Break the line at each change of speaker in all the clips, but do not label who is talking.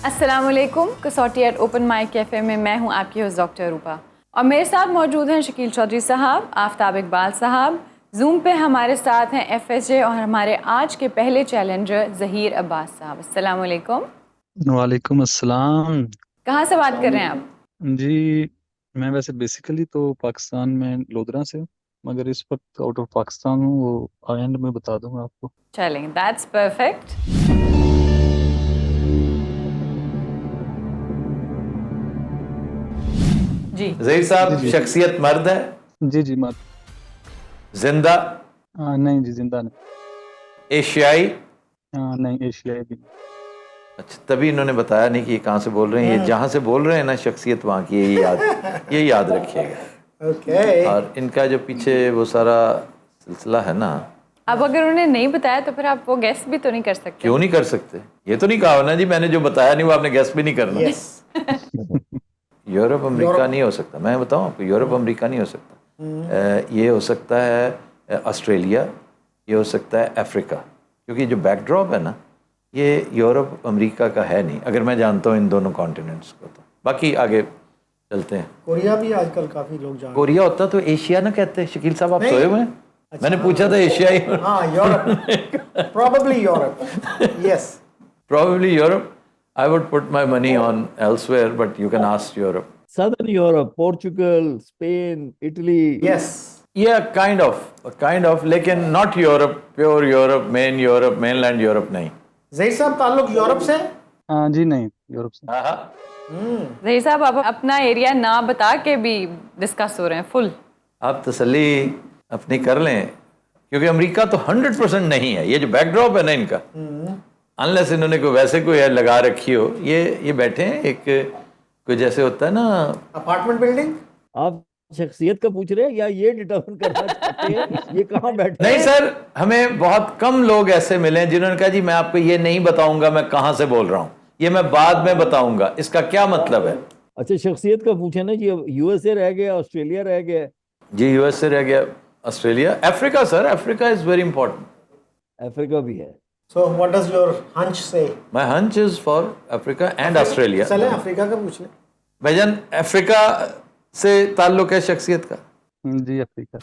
अस्सलाम वालेकुम। कसौटी एट ओपन माइक कैफ़े में मैं हूं आपकी होस्ट डॉक्टर रूपा और मेरे साथ मौजूद हैं शकील चौधरी साहब, आफ्ताब इकबाल साहब। जूम पे हमारे साथ हैं FSJ और हमारे आज के पहले चैलेंजर ज़हीर अब्बास साहब। अस्सलाम वालेकुम।
वालेकुम अस्सलाम।
कहाँ से बात कर रहे हैं आप?
जी, मैं वैसे बेसिकली तो पाकिस्तान में लोधरा से हूँ, मगर इस वक्त आउट ऑफ पाकिस्तान हूँ। वो एंड में बता दूंगा आपको।
चलें, दैट्स परफेक्ट। जी
ज़हीर
जी
साहब,
जी
शख्सियत मर्द है,
जी जी मत
जिंदा,
नहीं जी, जिंदा नहीं।
एशियाई।
नहीं, एशियाई भी नहीं।
अच्छा, तभी इन्होंने बताया नहीं कि ये कहाँ से बोल रहे हैं। ये जहाँ से बोल रहे हैं ना, शख्सियत वहाँ की, ये याद रखिएगा।
ओके।
और इनका जो पीछे वो सारा सिलसिला है ना।
अब अगर उन्हें नहीं बताया तो फिर आप वो गेस भी तो नहीं कर सकते।
क्यों नहीं कर सकते? ये तो नहीं कहा ना जी मैंने जो बताया नहीं वो आपने गेस भी नहीं करना।
यस।
यूरोप अमेरिका नहीं हो सकता। मैं बताऊँ आपको, यूरोप अमेरिका नहीं हो सकता। ये हो सकता है ऑस्ट्रेलिया, ये हो सकता है अफ्रीका, क्योंकि जो बैकड्रॉप है ना ये यूरोप अमेरिका का है नहीं, अगर मैं जानता हूँ इन दोनों कॉन्टिनेंट्स को। तो बाकी आगे चलते हैं।
कोरिया भी आजकल काफी लोग जा रहे
कोरिया होता तो एशिया ना कहते। शकील साहब आप
नहीं।
सोए हुए हैं?
अच्छा,
मैंने पूछा था एशियाई।
हैं। हाँ, Europe, probably Europe. Yes.
Probably Europe. I would put my money on elsewhere, but you can ask Europe.
Southern Europe, Portugal, Spain, Italy.
Yes.
Yeah, kind of, लेकिन not Europe, pure Europe, mainland Europe नहीं।
ज़हीर साहब, ताल्लुक Europe से?
जी नहीं, Europe से।
हाँ,
ज़हीर साहब, आप अपना एरिया ना बता के भी डिस्कस हो रहे हैं फुल।
आप तसल्ली अपनी कर लें, क्योंकि अमेरिका तो 100% नहीं है। ये जो बैकड्रॉप है ना इनका, अनलेस इन्होंने कोई वैसे कोई लगा रखी हो। ये बैठे हैं एक कोई जैसे होता है ना
अपार्टमेंट बिल्डिंग?
आप शख्सियत का पूछ रहे हैं या ये डिटरमिन करना चाहते हैं ये कहाँ बैठे
नहीं
हैं?
सर, हमें बहुत कम लोग ऐसे मिले हैं जिन्होंने कहा जी मैं आपको ये नहीं बताऊंगा मैं कहाँ से बोल रहा हूँ, ये मैं बाद में बताऊंगा। इसका क्या मतलब है?
अच्छा, शख्सियत का पूछे ना जी। अब USA रह गया, ऑस्ट्रेलिया रह गया,
जी यूएस से रह गया, Australia, Africa. Sir Africa is very important.
Africa भी है।
So what does your hunch say?
My hunch is for Africa and Australia.
चलें अफ्रीका का पूछ लें।
भाईजान, अफ्रीका से ताल्लुक है शख्सियत का?
जी, अफ्रीका।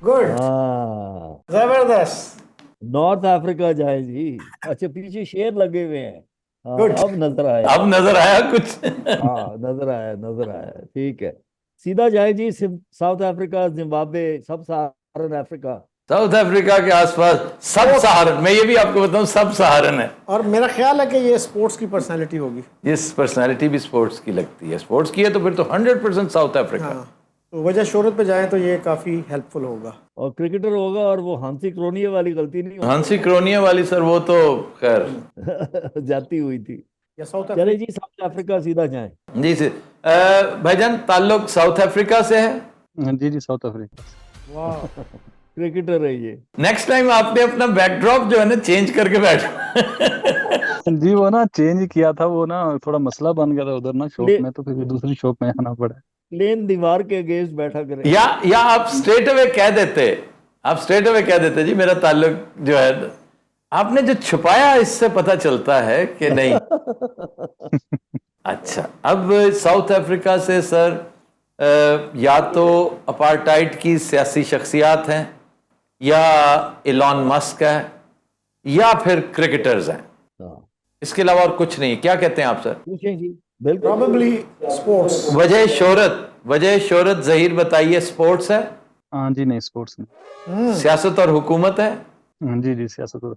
गुड,
हाँ,
जबरदस्त।
नॉर्थ अफ्रीका जाए जी। अच्छा, पीछे शेर लगे हुए हैं। हाँ,
Good.
अब नजर आया।
अब नजर आया कुछ?
हाँ, नजर आया। ठीक है, सीधा जाए जी। साउथ अफ्रीका, जिम्बाब्वे, सब सहारन अफ्रीका।
साउथ अफ्रीका के आसपास सब सहारन, मैं ये भी आपको बताऊं, सब सहारन है।
और मेरा ख्याल है कि ये स्पोर्ट्स की पर्सनालिटी होगी।
इस पर्सनालिटी भी स्पोर्ट्स की लगती है। स्पोर्ट्स की है तो फिर तो 100% साउथ अफ्रीका।
हाँ, तो वजह शोहरत पे जाएं तो ये काफी हेल्पफुल होगा।
और क्रिकेटर होगा, और वो हांसी क्रोनिया वाली गलती नहीं
हांसी क्रोनिया वाली सर, वो तो खैर
होगी। जाती हुई थी।
या साउथ
चले जी, साउथ अफ्रीका सीधा जाएं।
जी सर। भाईजान, ताल्लुक साउथ अफ्रीका से है?
जी जी, साउथ अफ्रीका से।
वाह।
क्रिकेटर है ये।
नेक्स्ट टाइम आपने अपना बैकड्रॉप जो है ना चेंज करके बैठो।
जी, वो ना चेंज किया था, वो ना थोड़ा मसला बन गया था उधर ना शॉप
ले-
में, तो फिर दूसरी शॉप में आना पड़ा।
प्लेन दीवार के अगेंस्ट बैठा करे।
या आप स्ट्रेट अवे कह देते, जी मेरा ताल्लुक जो है। आपने जो छुपाया इससे पता चलता है कि नहीं। अच्छा, अब साउथ अफ्रीका से सर या तो अपार्टाइड की सियासी शख्सियात हैं, या इलॉन मस्क है, या फिर क्रिकेटर्स हैं।
हाँ,
इसके अलावा और कुछ नहीं। क्या कहते हैं आप सर?
पूछें जी। बिल्कुल।
Probably sports.
वजह शोहरत ज़हीर बताइए। स्पोर्ट्स है?
जी नहीं, स्पोर्ट्स में।
सियासत और हुकूमत है?
जी जी, सियासत और।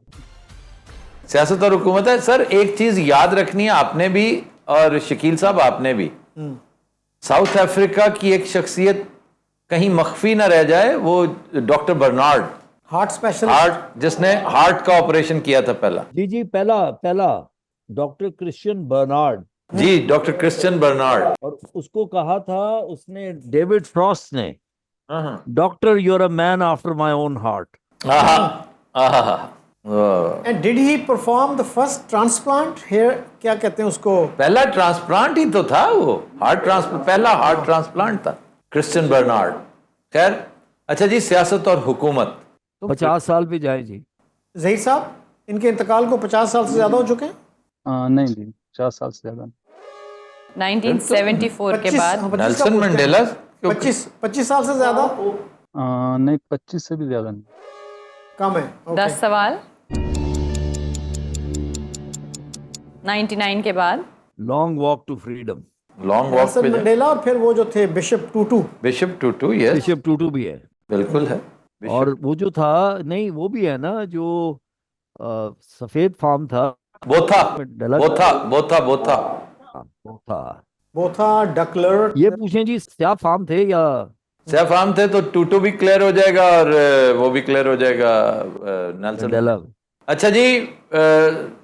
सियासत और हुकूमत है। सर एक चीज याद रखनी है आपने भी और शकील साहब आपने भी, साउथ अफ्रीका की एक शख्सियत कहीं मख्फी ना रह जाए, वो डॉक्टर बर्नार्ड,
हार्ट स्पेशल।
जिसने हार्ट का ऑपरेशन किया था पहला।
जी, पहला डॉक्टर क्रिश्चियन बर्नार्ड।
जी, डॉक्टर क्रिश्चियन बर्नार्ड।
और उसको कहा था उसने, डेविड फ्रॉस्ट ने, doctor you are a man after my own heart.
And did he perform the first transplant here? क्या कहते हैं उसको?
पहला ट्रांसप्लांट ही तो था वो, पहला हार्ट ट्रांसप्लांट था क्रिश्चियन बर्नार्ड। खैर, अच्छा जी, सियासत और हुकूमत।
50 साल पे जाए जी।
ज़हीर साहब, इनके इंतकाल को 50 साल से ज्यादा हो चुके हैं?
नहीं जी, 50 साल से ज्यादा।
1974 के बाद।
नेल्सन मंडेला
25 साल से ज्यादा
नहीं, 25 से भी ज्यादा नहीं।
कम है।
10 सवाल। 99 के बाद।
Long walk to freedom.
Long walk
Nelson
पे
मंडेला और फिर वो जो थे bishop Tutu.
Bishop Tutu, yes
bishop Tutu भी है।
बिल्कुल है।
और वो जो था, नहीं वो भी है ना, जो सफेद फार्म था
Botha
Mandela
Botha Botha Botha
वो था।
बोथा, डकलर।
ये पूछें जी, क्या फार्म थे या
सैफ आम थे? तो टूटू भी क्लियर हो जाएगा और वो भी क्लियर हो जाएगा, नेल्सन
मंडेला?
अच्छा जी,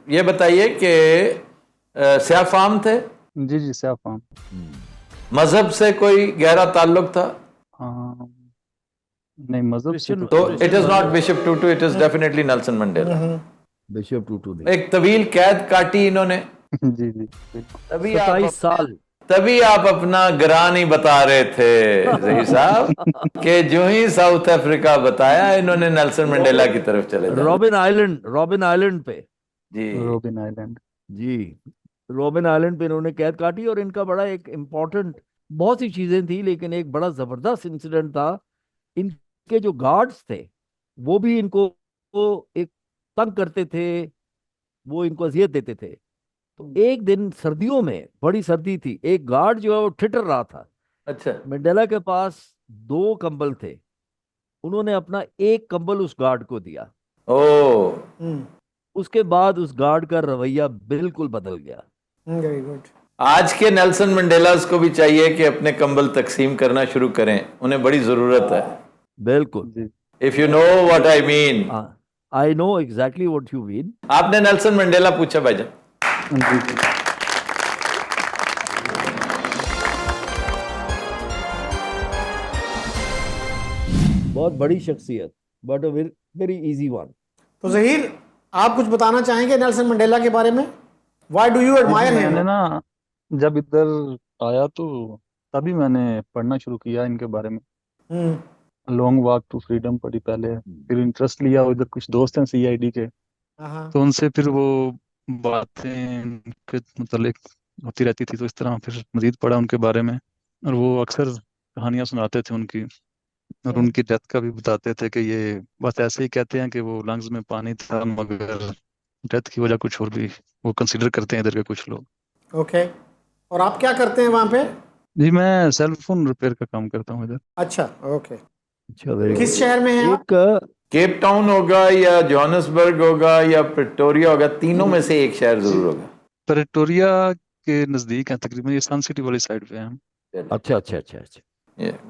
ये बताइए कि सैफ आम थे,
जी जी, सैफ आम।
मजहब से कोई गहरा ताल्लुक था?
नहीं, मजहब से
क्रिश्चियन-
तो it is not Bishop Tutu, it is definitely Nelson Mandela.
Bishop Tutu ने
एक तवील कैद काटी इन्होंने,
जी जी,
तभी
27 साल।
तभी आप अपना ग्रां नहीं बता रहे थे जही साहब कि जो ही साउथ अफ्रीका बताया इन्होंने नेल्सन मंडेला की तरफ चले जाना।
रॉबिन आइलैंड पे।
जी
रोबिन आइलैंड।
जी, रॉबिन आइलैंड पे इन्होंने कैद काटी। और इनका बड़ा एक इम्पोर्टेंट, बहुत सी चीजें थी लेकिन एक बड़ा जबरदस्त इंसिडेंट था। इनके जो गार्ड्स थे वो भी इनको एक तंग करते थे, वो इनको अजियत देते थे। तो एक दिन सर्दियों में, बड़ी सर्दी थी, एक गार्ड जो है वो ठिठुर रहा था।
अच्छा,
मंडेला के पास 2 कंबल थे, उन्होंने अपना एक कंबल उस गार्ड को दिया।
ओ
उसके बाद उस गार्ड का रवैया बिल्कुल बदल गया।
Very good.
आज के नेल्सन मंडेलास को भी चाहिए कि अपने कंबल तकसीम करना शुरू करें, उन्हें बड़ी जरूरत है।
बिल्कुल।
जी
if you know what I mean.
I know exactly what you mean.
आपने नेल्सन मंडेला पूछा भाईजान।
जी जी।
बहुत बड़ी शख्सियत, but a very easy one.
तो जहीर, आप कुछ बताना चाहेंगे नेल्सन मंडेला के बारे में? व्हाई डू यू एडमायर
मैंने
हिम?
ना जब इधर आया तो तभी मैंने पढ़ना शुरू किया इनके बारे में। लॉन्ग वॉक टू फ्रीडम पढ़ी पहले, फिर इंटरेस्ट लिया। उधर कुछ दोस्त हैं सीआईडी के, तो उनसे फिर वो बातें के मतलब होती रहती थी, तो इस तरह फिर मजीद पढ़ा उनके बारे में। और वो अक्सर कहानियां सुनाते थे उनकी, और उनकी डेथ का भी बताते थे कि ये बस ऐसे ही कहते हैं कि वो लंग्स में पानी था, मगर डेथ की वजह कुछ और भी वो कंसिडर करते हैं इधर के कुछ लोग।
ओके। और आप क्या करते हैं वहाँ पे?
जी, मैं सेल फोन रिपेयर का काम करता हूँ इधर।
अच्छा, ओके।
अच्छा, वेरी
किस
गुड।
शहर में हैं आप?
एक
केप टाउन होगा या जोहान्सबर्ग होगा या प्रिटोरिया होगा, तीनों में से एक शहर जरूर होगा।
प्रेटोरिया के नजदीक है तकरीबन, ये सन सिटी वाली साइड पे है हम।
अच्छा।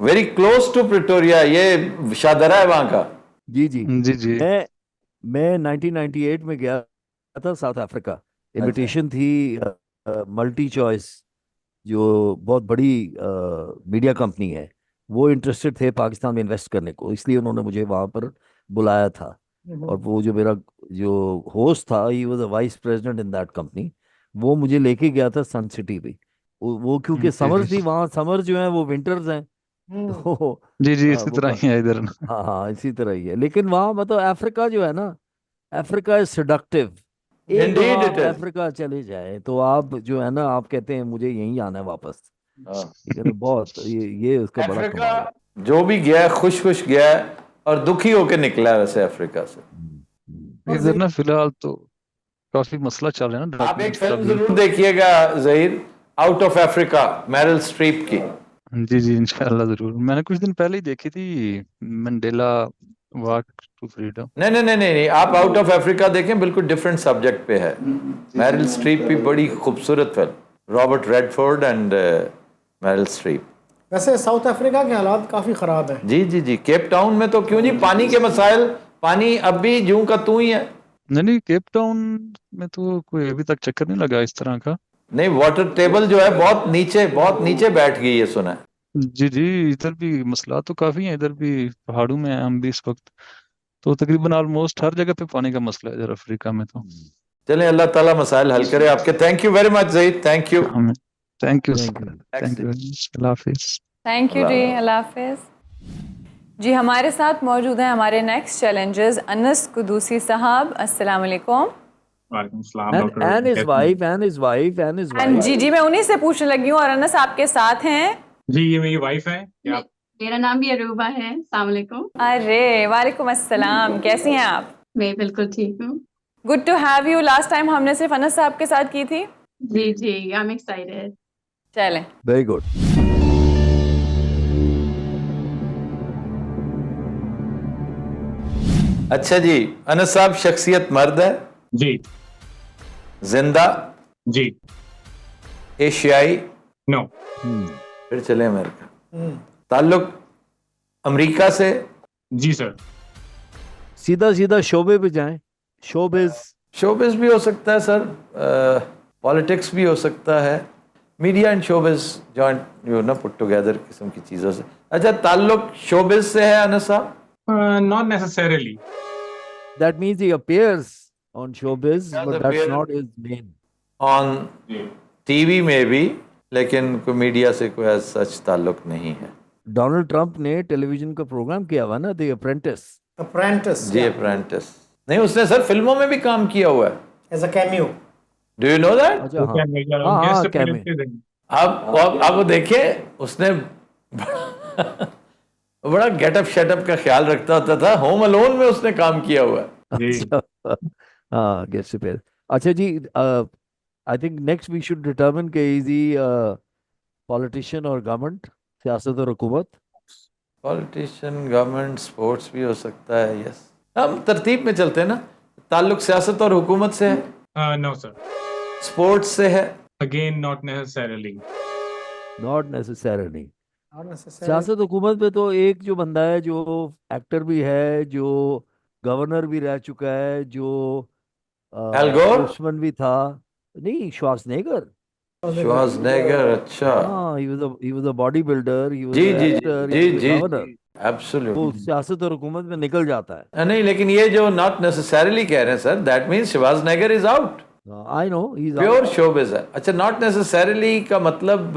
वेरी क्लोज टू प्रिटोरिया, ये शादरा है वहां का।
जी।
जी जी।
मैं 1998 में गया था साउथ अफ्रीका। इनविटेशन थी मल्टी चॉइस, जो बहुत बड़ी मीडिया कंपनी है, वो इंटरेस्टेड थे पाकिस्तान में इन्वेस्ट करने को, इसलिए उन्होंने मुझे वहां पर बुलाया था। और वो जो मेरा जो होस्ट था, he was a vice president in that company, वो मुझे लेके गया था सन सिटी भी। वो क्योंकि समर्स थी वहाँ, समर जो है वो विंटर्स हैं, तो
जी जी, इसी
वो
तरह ही है इधर।
हाँ इसी तरह ही है। लेकिन वहाँ मतलब अफ्रीका जो है ना, अफ्रीका इज सेडक्टिव। एक
Indeed
दफा
it
आप
is.
अफ्रीका चले जाए तो आप जो है ना, आप कहते हैं मुझे यहीं आना है वापस। ठीक है ना, बहुत ये उसका बड़ा
अफ्रीका
कमाल है।
जो भी गया है, खुश गया है और दुखी होकर निकला है वैसे अफ्रीका से।
इधर ना फिलहाल तो काफी मसला चल रहा है ना
आप एक
डॉक्यूमेंट्स का
फिल्म
भी।
जरूर देखिएगा Zaheer, out of Africa, Meryl Streep की।
जी जी, इंशाल्लाह जरूर। मैंने कुछ दिन पहले ही देखी थी, मंडेला वॉक टू फ्रीडम।
नहीं, आप आउट ऑफ अफ्रीका देखें, बिल्कुल डिफरेंट सब्जेक्ट पे है। मैरिल स्ट्रीप भी बड़ी खूबसूरत film, Robert Redford and Meryl Streep.
वैसे साउथ अफ्रीका के हालात काफी खराब है।
जी, केप टाउन में तो क्यों जी, पानी के मसाइल, पानी अब भी जूं का तू ही है।
नहीं, केप टाउन में तो कोई अभी तक चक्कर नहीं लगा इस तरह का।
नहीं, वाटर टेबल जो है बहुत नीचे बैठ गई है, सुना है।
जी जी, इधर भी मसला तो काफी है, इधर भी पहाड़ों में हैं हम भी इस वक्त, तो तकरीबन ऑलमोस्ट हर जगह पे पानी का मसला है इधर अफ्रीका में तो।
चलें, अल्लाह ताला मसाइल हल करे आपके। Thank you very much Zahid, thank you.
हमें thank you
Thank you.
Thank you, अल्लाह हाफिज।
थैंक यू जी, अल्लाह हाफिज़। जी, हमारे साथ मौजूद हैं हमारे नेक्स्ट चैलेंजर्स अनस कुदूसी साहब। अस्सलाम वालेकुम।
वालेकुम सलाम
and
डॉक्टर
and his
कैसे हैं?
wife and his wife and his
and
wife.
जी मैं उन्हीं से पूछने लगी हूँ और अनस आपके साथ हैं।
जी ये मेरी वाइफ है क्या आप
मेरा नाम भी अरूबा है। अस्सलाम वालेकुम।
अरे वालेकुम अस्सलाम, कैसी हैं आप?
मैं बिल्कुल ठीक हूँ।
Good to have you. Last time हमने सिर्फ अनस साहब के साथ की थी।
जी जी, आई एम एक्साइटेड।
चलें।
Very good.
अच्छा जी, अनस साहब शख्सियत मर्द है,
जी
जिंदा,
जी
एशियाई,
नो
फिर चले अमेरिका, ताल्लुक अमेरिका से,
जी सर
सीधा सीधा शोबे पे जाएं. शोबिज.
शोबिज भी हो सकता है सर, पॉलिटिक्स भी हो सकता है, media and showbiz joint you ना पुट टुगेदर किस्म की चीज़ों से। अच्छा, ताल्लुक शोबिज से है अनस साहब?
Not necessarily
That means he appears on showbiz,
Does
but that's
appear.
not his main.
On TV में भी, लेकिन कोई मीडिया से कोई सच ताल्लुक नहीं है।
डोनाल्ड ट्रंप ने टेलीविजन का प्रोग्राम किया हुआ ना, द अप्रेंटिस.
अप्रेंटिस
जी अप्रेंटिस नहीं, उसने सर फिल्मों में भी काम किया हुआ है।
As a cameo.
Do you know that?
अच्छा हाँ हाँ कैमे.
आप वो देखिए, उसने बड़ा गेटअप शेटअप का ख्याल रखता होता था। होम अलोन में उसने काम किया हुआ है।
जी
अच्छा हाँ गेट से पहले. अच्छा जी, I think next we should determine के इज ही पॉलिटिशियन और गवर्नमेंट, सियासत और हुकूमत.
पॉलिटिशियन, गवर्नमेंट, स्पोर्ट्स भी हो सकता है। यस, हम तरतीब में चलते हैं ना। ताल्लुक सियासत और हुकूमत से है,
नो सर,
स्पोर्ट्स से है,
again not necessarily.
Not necessarily. सियासत हुकूमत में तो एक जो बंदा है जो एक्टर भी है, जो गवर्नर भी रह चुका है, जो
Al Gore?
स्पोर्ट्समैन भी था. नहीं, श्वार्ज़नेगर.
श्वार्ज़नेगर। अच्छा,
हाँ, he was a bodybuilder, he was
जी
an
जी
actor,
जी
he was a
जी
governor. वो
एब्सोल्युटली।
सियासत और हुकूमत में निकल जाता है.
नहीं, लेकिन ये जो नॉट नेसेसरीली कह रहे हैं sir, that means Schwarzenegger is out,
I know he is
pure showbiz है। अच्छा, नॉट नेसेसरीली का मतलब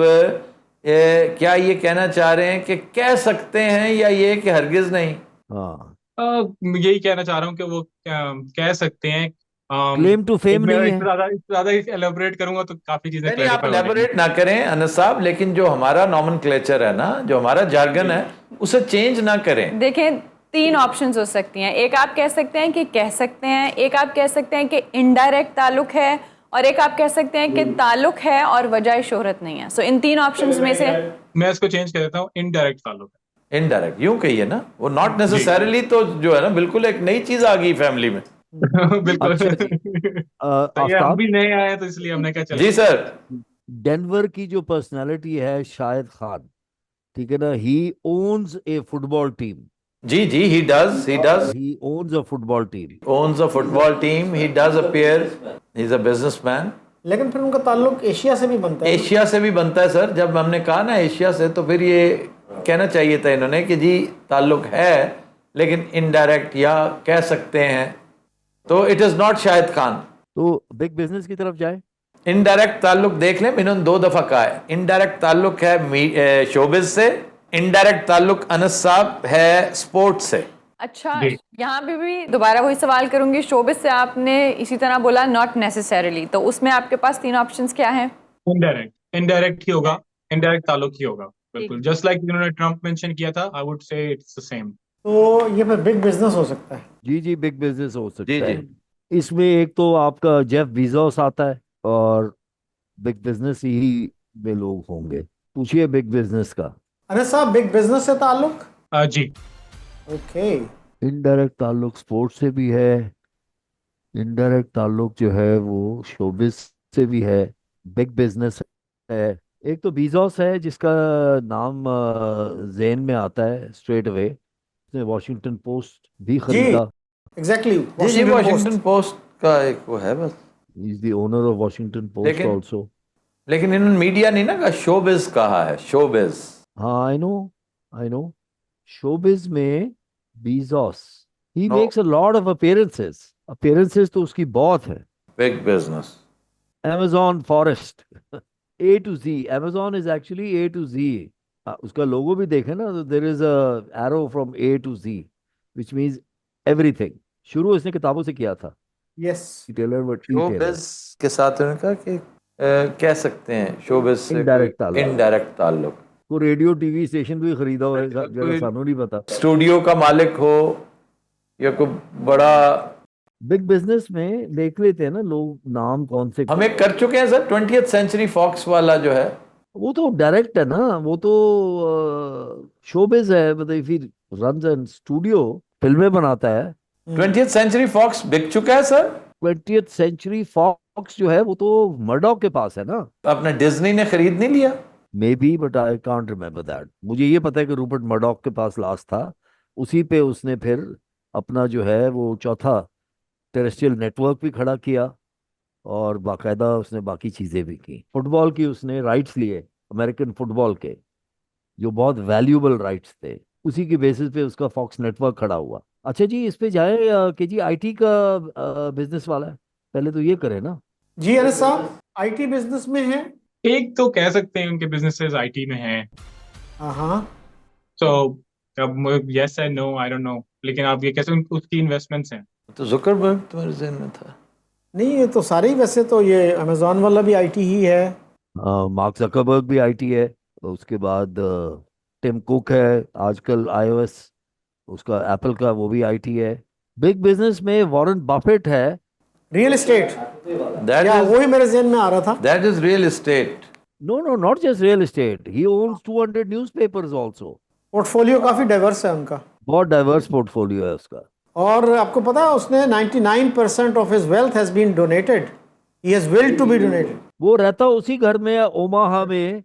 क्या ये कहना चाह रहे हैं कि कह सकते हैं, या ये कि हरगिज नहीं?
हाँ,
यही कहना चाह रहा हूँ कि वो कह सकते हैं।
क्लेम टू फेम
मैं
नहीं
इससे
है.
ज्यादा एलेबोरेट करूंगा तो काफी चीजें
नहीं, आप
clarify हो जाएंगी।
एलेबोरेट ना करें अनस साहब, लेकिन जो हमारा नॉमेनक्लेचर है ना, जो हमारा जार्गन है, उसे चेंज ना करें।
देखें, तीन ऑप्शंस हो सकती हैं। एक आप कह सकते हैं कि कह सकते हैं, एक आप कह सकते हैं कि इनडायरेक्ट ताल्लुक है, और एक आप कह सकते हैं कि ताल्लुक है और वजह शोहरत नहीं है। सो इन तीन ऑप्शंस में से
मैं इसको चेंज कर देता हूँ, इनडायरेक्ट ताल्लुक है।
इनडायरेक्ट यूं कहिए ना, वो नॉट नेसेसरीली तो जो है ना, बिल्कुल एक नई चीज आ गई फैमिली में।
बिल्कुल
अच्छा जी.
तो ये हम
आफ्ताब,
भी नए आए हैं तो इसलिए हमने कहा चलो।
जी सर।
डेनवर की जो पर्सनालिटी है शाहिद खान, ठीक है ना, he owns a football team.
जी जी, he does
He owns a football team.
owns a football team, he does appear, he's a businessman।
लेकिन फिर उनका ताल्लुक एशिया से भी बनता है।
एशिया से भी बनता है सर। जब हमने कहा ना एशिया से, तो फिर ये कहना चाहिए था इन्होंने कि जी ताल्लुक है, लेकिन इनडायरेक्ट या कह सकते हैं, तो it is not Shahid Khan.
तो बिग बिजनेस की तरफ जाए.
इनडायरेक्ट ताल्लुक देख लें, इन्होंने 2 दफा कहा है। इनडायरेक्ट ताल्लुक है शोबिज से, इनडायरेक्ट ताल्लुक अनस साहब है स्पोर्ट्स से।
अच्छा,
जी।
यहाँ पे भी दोबारा वही सवाल करूंगी। शोबिस से आपने इसी तरह बोला नॉट नेसेसरीली, तो उसमें आपके पास तीन ऑप्शंस क्या हैं?
इनडायरेक्ट ही होगा, इनडायरेक्ट ताल्लुक ही होगा, बिल्कुल
ठीक।
जस्ट लाइक इन्होंने ट्रम्प मेंशन किया था। I would say it's the same.
तो ये फिर बिग बिजनेस हो सकता है।
जी जी, बिग बिजनेस हो सकता
जी,
है.
जी।
इसमें एक तो आपका जेफ बीजोस आता है, और बिग बिजनेस ही में लोग होंगे. पूछिए बिग बिजनेस का.
अरे साहब, बिग बिजनेस से ताल्लुक।
जी
ओके।
इनडायरेक्ट ताल्लुक स्पोर्ट्स से भी है, इनडायरेक्ट ताल्लुक जो है वो शोबिस से भी है, बिग बिजनेस है. एक तो बीजोस है जिसका नाम ज़हन में आता है स्ट्रेट अवे. उसने वॉशिंगटन पोस्ट भी खरीदा.
एग्जैक्टली,
जी जी, वॉशिंगटन पोस्ट का एक वो है बस।
He is the owner of Washington post
लेकिन-
आल्सो.
लेकिन इन्होंने मीडिया नहीं ना कहा, शोबिज कहा है, शोबिज।
हाँ, आई नो. शोबिज में Bezos, he
No.
Makes a lot of appearances तो उसकी बहुत है.
Big business.
Amazon Forest, A to Z. Amazon is actually A to Z. उसका लोगो भी देखे ना, तो there is a arrow from A to Z, which means everything. शुरू इसने किताबों से किया था.
यस
रिटेलर बट
शोबिज के साथ उन्होंने कहा कि कह सकते हैं शोबिज से
Indirect ताल्लुक।
इनडायरेक्ट ताल्लुक।
को रेडियो टीवी स्टेशन भी खरीदा होगा जरा सानू नहीं पता।
स्टूडियो का मालिक हो या कोई बड़ा,
बिग बिजनेस में देख लेते हैं ना लोग नाम कौन से।
हमें कर चुके हैं सर 20th सेंचुरी फॉक्स वाला जो है,
वो तो डायरेक्ट है ना, वो तो शोबिज है, मतलब फिर रन्स एन स्टूडियो, फिल्में बनाता है।
20th सेंचुरी फॉक्स बिक चुका है सर।
20th सेंचुरी फॉक्स जो है वो तो मर्डॉक के पास है ना।
अपने डिज्नी ने खरीद नहीं लिया?
May be, but I can't remember that. मुझे ये पता है कि रूपर्ट मर्डॉक के पास लास्ट था, उसी पे उसने फिर अपना जो है वो चौथा टेरेस्ट्रियल नेटवर्क भी खड़ा किया और बाकायदा उसने बाकी चीजें भी की। फुटबॉल की उसने राइट्स लिए, अमेरिकन फुटबॉल के, जो बहुत वैल्यूएबल राइट्स थे, उसी की बेसिस पे उसका फॉक्स नेटवर्क खड़ा हुआ। अच्छा जी, इस पे जाए कि जी आईटी का बिजनेस वाला है, पहले तो ये करे ना।
जी अनिस साहब आईटी बिजनेस में है।
एक तो कह सकते हैं उनके बिजनेसेस आईटी में हैं,
हाँ
तो अब yes and no, I don't know, लेकिन आप ये कैसे उसकी इन्वेस्टमेंट्स हैं।
तो जुकरबर्ग तुम्हारे ज़हन में था?
नहीं ये तो सारे ही, वैसे तो ये अमेजोन वाला भी आईटी ही है।
मार्क जकरबर्ग भी आईटी है, उसके बाद टिम कुक है आजकल आईओएस उसका, एप्पल का, वो भी आईटी है। बिग बिजनेस में वॉरेन बफेट है।
रियल एस्टेट,
That
या
is
वो ही मेरे जहन में आ रहा था।
that is real estate.
No no, not just real estate, he owns 200 newspapers also.
Portfolio काफी डाइवर्स है उनका,
बहुत डाइवर्स पोर्टफोलियो है उसका।
और आपको पता है उसने 99% of his wealth has been donated, he has willed to be donated.
वो रहता उसी घर में ओमाहा में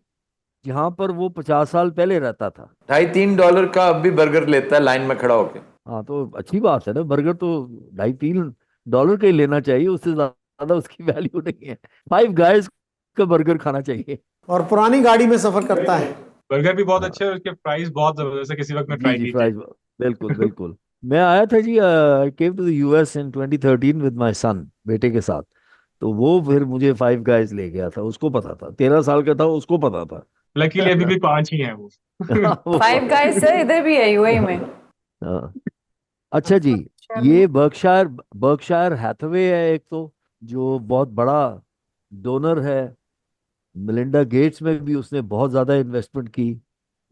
जहां पर वो 50 साल पहले रहता था।
$2.5-3 का अब भी बर्गर लेता है लाइन में खड़ा होके।
हाँ तो अच्छी बात है ना, बर्गर तो $2.5-3 का ही लेना चाहिए, उससे ज्यादा उसकी वैल्यू नहीं है। 5 गाइस का बर्गर खाना चाहिए।
और पुरानी गाड़ी में सफर करता है।
बर्गर भी बहुत अच्छे हैं और उसके प्राइस बहुत जबरदस्त है, किसी वक्त मैं
जी
ट्राई
जी,
की थी।
फ्राइज, बिल्कुल बिल्कुल। मैं आया था जी, I came to the US in 2013 with my son, बेटे के साथ। तो वो फिर मुझे 5 गाइस ले गया था, उसको पता था, 13 साल का था, उसको पता था।
लकीली अभी भी 5 ही हैं वो।
वो
5 गाइस सर इधर भी है यूएई में।
हाँ। अच्छा जी, ये बर्कशायर हैथवे है एक तो, जो बहुत बड़ा डोनर है। मिलिंडा गेट्स में भी उसने बहुत ज्यादा इन्वेस्टमेंट की,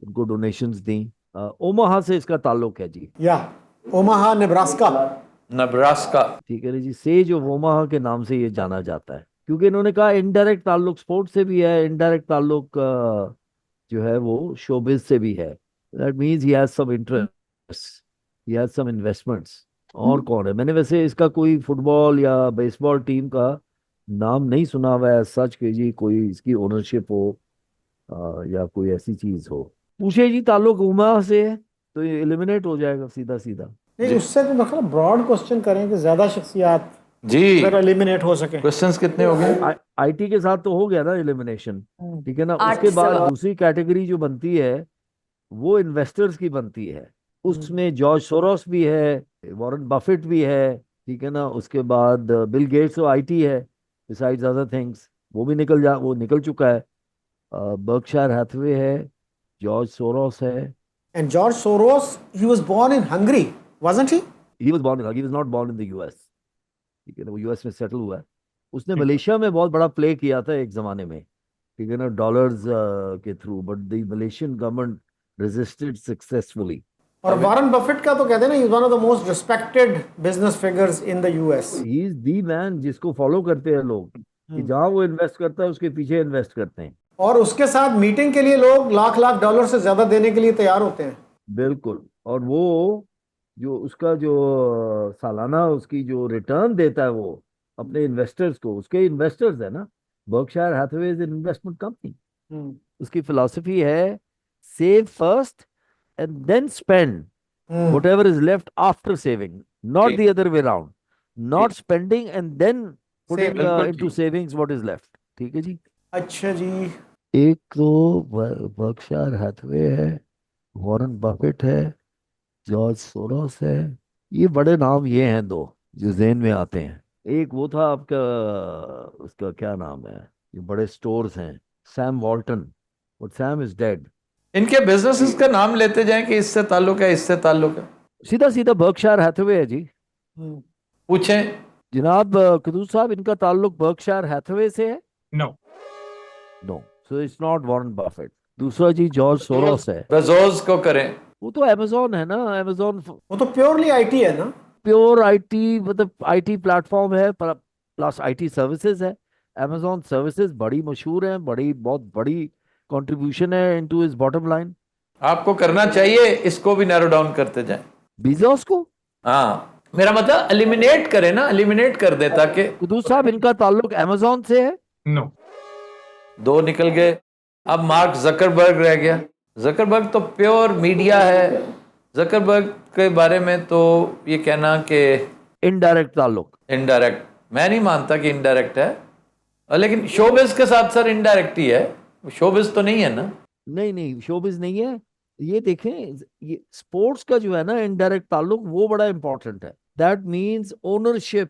उनको डोनेशंस दी। ओमाहा से इसका ताल्लुक है जी।
या ओमाहा नेब्रास्का।
नब्रास्का।
ठीक है ना जी, सेज ऑफ ओमाहा के नाम से ये जाना जाता है, क्योंकि इन्होंने कहा इनडायरेक्ट ताल्लुक स्पोर्ट से भी है, इनडायरेक्ट ताल्लुक जो है वो शोबिज से भी है। That means he has some interest, he has some investments. और कौन है, मैंने वैसे इसका कोई फुटबॉल या बेसबॉल टीम का नाम नहीं सुना हुआ है सच के जी, कोई इसकी ओनरशिप हो या कोई ऐसी चीज हो। पूछे जी ताल्लुक ओमाहा से है तो ये एलिमिनेट हो जाएगा सीधा सीधा।
नहीं उससे तो मतलब ब्रॉड क्वेश्चन करें कि ज्यादा शख्सियात
जी,
फिर एलिमिनेट हो सके।
क्वेश्चंस कितने हो गए?
आईटी के साथ तो हो गया ना एलिमिनेशन, ठीक है ना।
8
उसके बाद
सवाल।
दूसरी कैटेगरी जो बनती है वो इन्वेस्टर्स की बनती है। उसमें जॉर्ज सोरोस भी है, वॉरेन बफेट भी है, ठीक है ना। उसके बाद बिल गेट्स तो आईटी है, बिसाइड्स अदर थिंग्स, वो भी वो निकल चुका है। बर्कशायर हैथवे है, जॉर्ज सोरोस है।
And George Soros he was born in Hungary, wasn't he?
He was not born in the US, ठीक है ना, वो यूएस में सेटल हुआ है। उसने मलेशिया में बहुत बड़ा प्ले किया था एक जमाने में, ठीक है ना, डॉलर्स के through, but the Malaysian government resisted successfully.
और वॉरेन बफेट का तो कहते हैं ना he is one of the most respected business figures in the US.
He is the man जिसको फॉलो करते हैं लोग, कि जहां वो इन्वेस्ट करता है उसके पीछे इन्वेस्ट करते हैं।
और उसके साथ मीटिंग के लिए लोग लाख लाख डॉलर से ज्यादा देने के लिए तैयार होते हैं।
बिल्कुल। और वो जो उसका जो सालाना उसकी जो रिटर्न देता है वो अपने इन्वेस्टर्स को, उसके इन्वेस्टर्स है ना, Berkshire Hathaway is an investment company. उसकी फिलॉसफी है save first and then spend whatever is left after saving, not
ठीक।
the other way around, not spending and then putting
बिल्कुल
into
ठीक।
savings what is left। ठीक है जी।
अच्छा जी।
एक तो बर्कशायर हैथवे है, वॉरेन बफेट है, जॉर्ज सोरोस है। ये बड़े नाम ये हैं दो जो जेन में आते हैं। एक वो था आपका, उसका क्या नाम है, ये बड़े स्टोर्स हैं, Sam Walton, but Sam is dead.
इनके बिजनेसेस का नाम लेते जाएं कि इससे ताल्लुक है, इससे ताल्लुक है।
सीधा सीधा बर्कशायर हैथवे है जी।
पूछें
जनाब कुतूब साहब, इनका ताल्लुक बर्कशायर हैथवे से है?
No.
No, so it's not Warren Buffett. दूसरा जी जॉर्ज सोरोस है।
बेजोस को करें।
वो तो अमेजोन है ना, अमेजोन
वो तो प्योरली आईटी है ना।
प्योर आईटी, मतलब आईटी प्लेटफॉर्म है, प्लस आईटी सर्विसेज है। अमेजोन सर्विसेज बड़ी मशहूर है, बड़ी बहुत बड़ी कंट्रीब्यूशन है इनटू हिज बॉटम लाइन।
आपको करना चाहिए, इसको भी नैरो डाउन करते जाएं।
बीजोस को?
हाँ, मेरा मतलब एलिमिनेट करें ना, एलिमिनेट कर दे ताकि
कुदूस साहब, इनका ताल्लुक अमेजोन से है?
No.
दो निकल गए। अब मार्क जकरबर्ग रह गया। जकरबर्ग तो प्योर मीडिया है। जकरबर्ग के बारे में तो ये कहना कि
इनडायरेक्ट ताल्लुक।
इनडायरेक्ट, मैं नहीं मानता कि इनडायरेक्ट है, लेकिन शोबिज के साथ सर इनडायरेक्ट ही है, शोबिज तो नहीं है ना।
नहीं नहीं, शोबिज नहीं है। ये देखें, ये स्पोर्ट्स का जो है ना इनडायरेक्ट ताल्लुक, वो बड़ा इंपॉर्टेंट है। That means ownership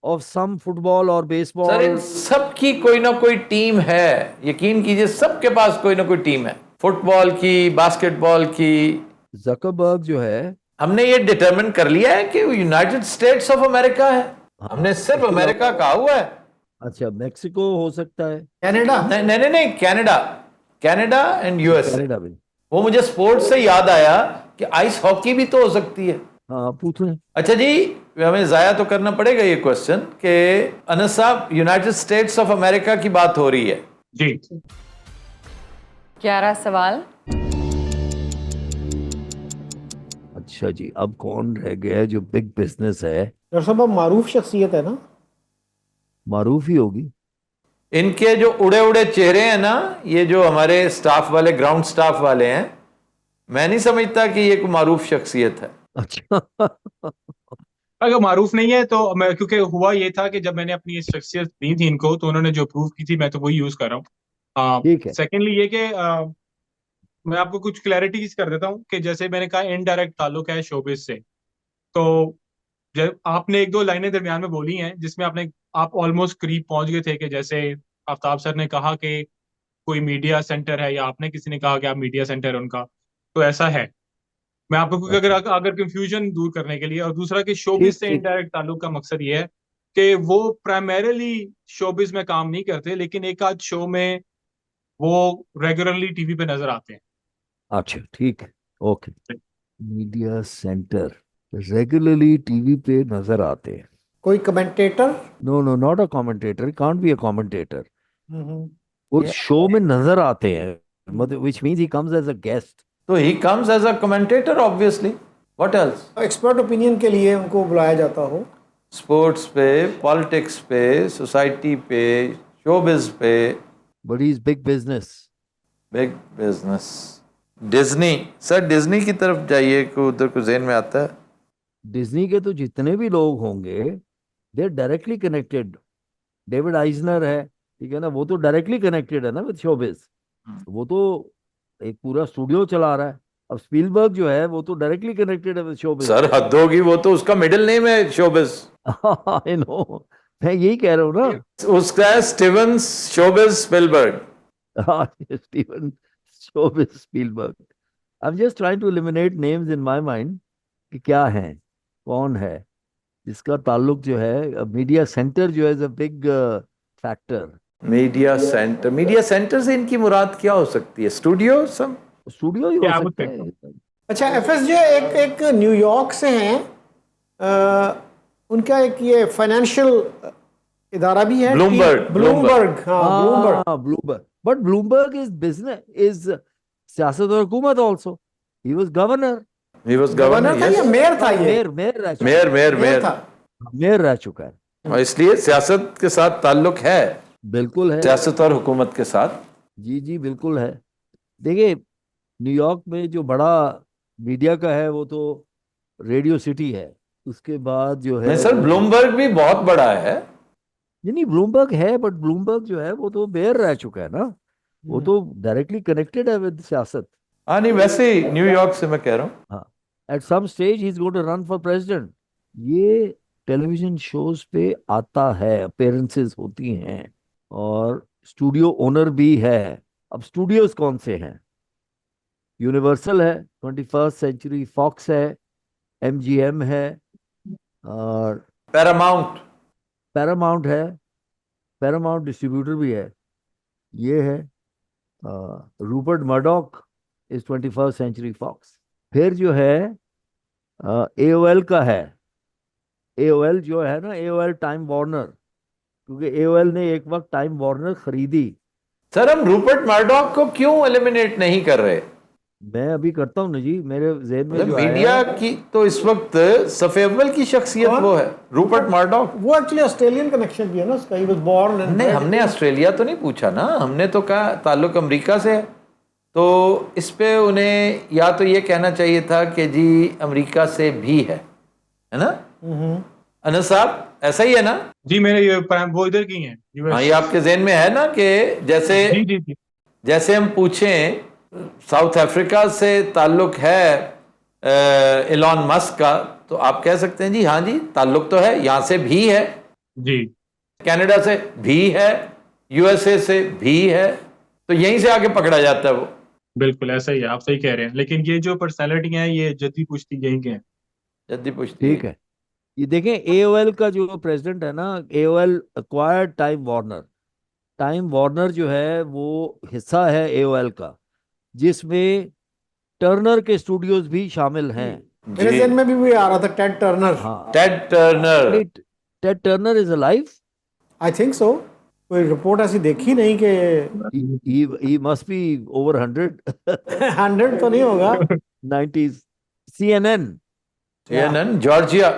of some football और
सर
बेसबॉल।
इन सबकी कोई ना कोई टीम है, यकीन कीजिए सबके पास कोई ना कोई टीम है, फुटबॉल की, बास्केटबॉल की।
जकरबर्ग जो है,
हमने ये डिटरमिन कर लिया है कि यूनाइटेड स्टेट्स ऑफ अमेरिका है, हमने सिर्फ अमेरिका कहा हुआ है।
अच्छा, मेक्सिको हो सकता है,
कनाडा।
नहीं नहीं नहीं, नहीं, Canada, Canada and US.
Canada भी।
वो मुझे स्पोर्ट्स से याद आया कि आइस हॉकी भी तो हो सकती है।
हाँ, पूछें।
अच्छा जी, हमें जाया तो करना पड़ेगा ये क्वेश्चन कि अनस साहब, यूनाइटेड स्टेट्स ऑफ अमेरिका की बात हो रही है
जी।
11 सवाल।
अच्छा जी, अब कौन रह गया है जो बिग बिजनेस है?
डॉक्टर साहब, अब मारूफ शख्सियत है ना।
मारूफ ही होगी।
इनके जो उड़े उड़े चेहरे हैं ना, ये जो हमारे स्टाफ वाले, ग्राउंड स्टाफ वाले हैं, मैं नहीं समझता कि ये कोई मारूफ शख्सियत है।
अच्छा।
अगर मारूफ नहीं है तो मैं, क्योंकि हुआ ये था कि जब मैंने अपनी ये शख्सियत दी थी इनको, तो उन्होंने जो अप्रूव की थी मैं तो वही यूज कर रहा हूँ।
ठीक है।
सेकेंडली ये कि मैं आपको कुछ क्लैरिटीज कर देता हूँ कि जैसे मैंने कहा इनडायरेक्ट ताल्लुक है शोबिज से, तो जब आपने एक दो लाइनें दरमियान में बोली हैं जिसमें आप ऑलमोस्ट करीब पहुंच गए थे, कि जैसे आफ्ताब सर ने कहा कि कोई मीडिया सेंटर है, या आपने किसी ने कहा कि आप मीडिया सेंटर है उनका, तो ऐसा है। मैं आपको, क्योंकि अगर
अच्छा,
अगर कंफ्यूजन दूर करने के लिए, और दूसरा कि
ठीक
शोबिज से
ठीक।
इनडायरेक्ट ताल्लुक का मकसद ये है कि वो प्राइमरीली शोबिज में काम नहीं करते, लेकिन एक आध शो में वो रेगुलरली टीवी पे नजर आते हैं।
अच्छा, ठीक है, okay. Media centre regularly TV पे नजर आते हैं।
कोई commentator.
No no, not a commentator, can't be a commentator.
Hmm.
उस शो में नजर आते हैं, मतलब which means he comes as a guest.
तो he comes as a commentator obviously, what else.
Expert opinion के लिए उनको बुलाया जाता हो।
स्पोर्ट्स पे, पॉलिटिक्स पे, सोसाइटी पे, शोबिज पे।
But he is big business.
Big business. Disney, sir Disney की तरफ जाइए, को उधर को जेन में आता है।
डिज्नी के तो जितने भी लोग होंगे, they are directly connected. David Eisner है, ठीक है ना, वो तो डायरेक्टली कनेक्टेड है ना विद शोबिज। वो तो एक पूरा स्टूडियो चला रहा है। अब स्पीलबर्ग जो है वो तो डायरेक्टली कनेक्टेड है विद शोबिज।
सर हद होगी, वो तो उसका मिडिल नेम है शोबिज।
आई नो, मैं यही कह रहा हूँ ना।
उसका है Steven showbiz Spielberg.
Steven showbiz Spielberg. I am just trying to eliminate names in my mind कि क्या है, कौन है जिसका ताल्लुक जो है। मीडिया सेंटर जो है, is a big factor.
Media centre, media centre से इनकी मुराद क्या हो सकती है? स्टूडियो सब?
स्टूडियो ही हो
क्या
सकता
बोलते
है।
अच्छा, एफएसजे एक एक न्यूयॉर्क से हैं। उनका एक ये फाइनेंशियल इदारा भी है।
ब्लूमबर्ग।
ब्लूमबर्ग, हाँ ब्लूमबर्ग।
हाँ, Bloomberg. But Bloomberg is business, is सियासत और हुकूमत also. He was governor.
He was
governor
governor,
था या
यस।
मेयर था? ये
मेयर मेयर रह चुका
मेयर मेयर
मेयर
मेयर।
था।
मेयर रह चुका है।
और इसलिए सियासत के साथ ताल्लुक है,
बिल्कुल है।
सियासत और हुकूमत के साथ।
जी जी, बिल्कुल है। देखिए, न्यूयॉर्क में जो बड़ा मीडिया का है वो तो रेडियो सिटी है। उसके बाद जो है
नहीं सर,
वो,
ब्लूमबर्ग भी बहुत बड़ा है।
नहीं ब्लूमबर्ग है, बट ब्लूमबर्ग जो है वो तो मेयर रह चुका है ना। वो तो डायरेक्टली कनेक्टेड है विद सियासत।
हाँ नहीं, वैसे ही न्यूयॉर्क से मैं कह रहा हूँ।
हाँ, at some stage he is going to run for president. ये टेलीविजन शोज पे आता है, अपीयरेंसेस होती हैं, और स्टूडियो ओनर भी है। अब स्टूडियोज कौन से हैं? यूनिवर्सल है, 21st सेंचुरी फॉक्स है, एमजीएम है, और
पैरामाउंट।
पैरामाउंट है, पैरामाउंट डिस्ट्रीब्यूटर भी है। ये है Rupert Murdoch is 21st century Fox. फिर जो है AOL का है। AOL जो है ना, AOL टाइम वार्नर, क्योंकि AOL ने एक वक्त टाइम वार्नर खरीदी।
सर हम रूपर्ट मर्डॉक को क्यों एलिमिनेट नहीं कर रहे?
मैं अभी करता हूँ ना जी, मेरे जेहन में जो
मीडिया
आया
की तो इस वक्त सफेवल की शख्सियत
कौन?
वो है रूपर्ट मर्डॉक।
वो एक्चुअली ऑस्ट्रेलियन कनेक्शन भी है ना उसका, ही वाज बोर्न एंड
नहीं, हमने ऑस्ट्रेलिया तो नहीं पूछा ना, हमने तो कहा ताल्लुक अमेरिका से है। तो इस पे उन्हें या तो ये कहना चाहिए था कि जी अमेरिका से भी है ना? अनस साहब ऐसा ही है ना?
जी मेरे ये वो इधर की हैं
हाँ,
US।
ये आपके जहन में है ना कि जैसे
जी जी जी
जैसे हम पूछें साउथ अफ्रीका से ताल्लुक है इलॉन मस्क का, तो आप कह सकते हैं जी हाँ जी ताल्लुक तो है, यहाँ से भी है,
जी
कनाडा से भी है, USA से भी है, तो यहीं से आगे पकड़ा जाता है वो।
बिल्कुल ऐसा ही है, आप सही कह रहे हैं। लेकिन ये जो पर्सनैलिटी हैं ये जद्दी पुश्ती यहीं के हैं।
जल्दी पूछती है।
ठीक है। ये देखें, AOL का जो प्रेसिडेंट है ना, AOL acquired time Warner. Time Warner जो है वो हिस्सा है AOL का, जिसमें टर्नर के स्टूडियोज भी शामिल हैं।
मेरे जहन में भी आ रहा था टेड टर्नर।
हाँ,
Ted Turner.
Ted Turner is alive.
I think so, कोई रिपोर्ट ऐसी देखी नहीं कि
he must be over 100
100 तो नहीं होगा।
90s। CNN।
CNN, Georgia.